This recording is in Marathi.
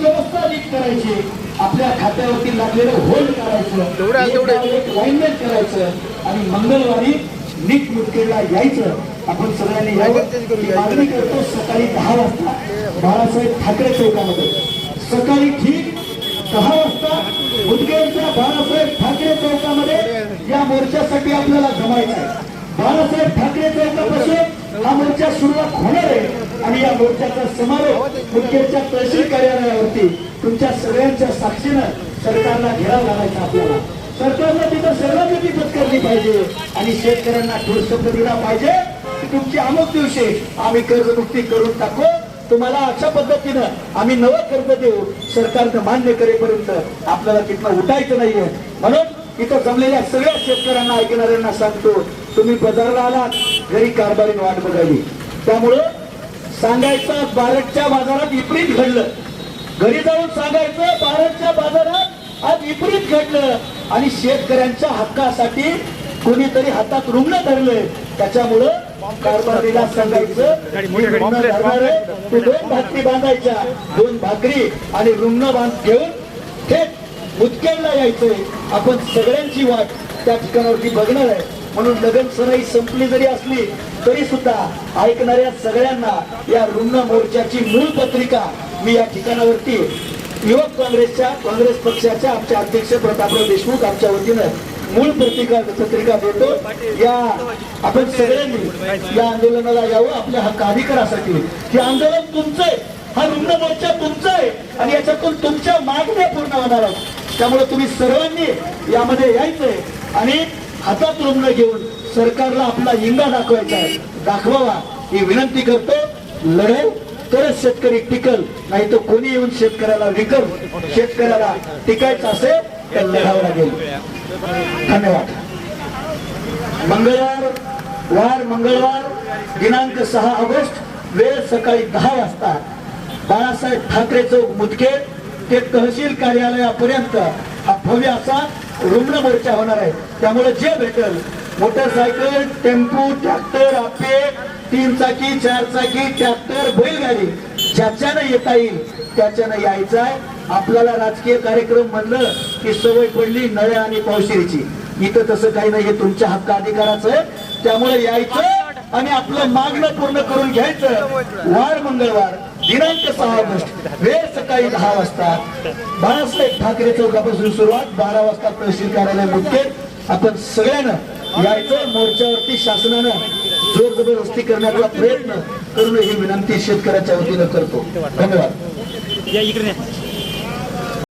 व्यवस्था नीट करायची, आपल्या खात्यावरती लागलेलं होल्ड करायचं, एक लाईनमेंट करायचं आणि मंगळवारी नीट मुदखेडला यायचं. आपण सगळ्यांनी यावं मागणी करतो. सकाळी 10 वाजता बाळासाहेब ठाकरे चौकामध्ये, सकाळी ठीक 10 वाजता मुदखेडच्या बाळासाहेब ठाकरे चौकामध्ये या मोर्चासाठी आपल्याला जमायचं आहे. बाळासाहेब ठाकरे चौकापासून हा मोर्चा सुरुवात होणार आहे आणि या मोर्चाचा समारोप मुदखेडच्या तहसील कार्यालयावरती तुमच्या सगळ्यांच्या साक्षीनं सरकारला घेराव घालायचा. आपल्याला सरकारला तिथं सर्वांची पत्करली पाहिजे आणि शेतकऱ्यांना ठोस शब्द दिला पाहिजे की तुमची अमुक दिवशी आम्ही कर्जमुक्ती करून टाकू, तुम्हाला अशा पद्धतीनं आम्ही नवं कर्ज देऊ. सरकारनं मान्य करेपर्यंत आपल्याला तिथं उठायचं नाहीये. म्हणून इथं जमलेल्या सगळ्या शेतकऱ्यांना ऐकणाऱ्यांना सांगतो, तुम्ही बाजारला आलात, घरी कारभारीने वाट बघायली. त्यामुळं सांगायचं भारतच्या बाजारात विपरीत घडलं, घरी जाऊन सांगायचं भारतच्या बाजारात आज विपरीत घडलं आणि शेतकऱ्यांच्या हक्कासाठी कोणीतरी हातात रुग्ण धरलंय. त्याच्यामुळं कारभारीला सांगायचं ते 2 भाकरी बांधायच्या, 2 भाकरी आणि रुग्ण घेऊन थेट मुदखेडला यायचंय. आपण सगळ्यांची वाट त्या ठिकाणावरती बघणार आहे. म्हणून लगन सराई संपली जरी असली तरी सुद्धा ऐकणाऱ्या सगळ्यांना या रुग्ण मोर्चाची मूळ पत्रिका मी या ठिकाणावरती युवक काँग्रेस पक्षाच्या आमच्या अध्यक्ष प्रतापराव देशमुख आमच्या वतीनं मूळ पत्रिका देतो. या आपण सगळ्यांनी या आंदोलनाला यावं आपल्या हक्क अधिकारासाठी. हे आंदोलन तुमचं आहे, हा रुग्ण मोर्चा तुमचा आहे आणि याच्यातून तुमच्या मागण्या पूर्ण होणार आहेत. त्यामुळे तुम्ही सर्वांनी यामध्ये यायचंय आणि हातात रुग्ण घेऊन सरकारला आपला हिंगा दाखवायचा आहे. दाखवावा ही विनंती करतो. लढेल तरच शेतकरी टिकल, नाही तर कोणी येऊन शेतकऱ्याला विकल. शेतकऱ्याला टिकायचं असेल तर लढावं लागेल. धन्यवाद. मंगळवार दिनांक 6 ऑगस्ट, वेळ सकाळी 10 वाजता बाळासाहेब ठाकरे चौक मुदखेड ते तहसील कार्यालयापर्यंत हा भव्य असा रुग्ण मोर्चा होणार आहे. त्यामुळे जे भेटल मोटरसायकल, टेम्पो, ट्रॅक्टर, आपे, 3 चाकी, 4 चाकी, ट्रॅक्टर, बैलगाडी ज्याच्यानं येता येईल त्याच्यानं यायचं आहे. आपल्याला राजकीय कार्यक्रम म्हणलं की सवय पडली नळ्या आणि पावशेरीची. इथं तसं काही नाही, हे तुमच्या हक्क अधिकाराचं आहे. त्यामुळे यायचं आणि आपलं मागणं पूर्ण करून घ्यायचं. वार मंगळवार दिनांक 6 ऑगस्ट, वेळ सकाळी 10 वाजता बाळासाहेब ठाकरे चौकापासून सुरुवात, 12 वाजता तहसील कार्यालय मुदखेड. आपण सगळ्यांना यायचं. मोर्चावरती शासनानं जोर जबरदस्ती करण्याचा प्रयत्न करून ही विनंती शेतकऱ्याच्या वतीनं करतो. धन्यवाद.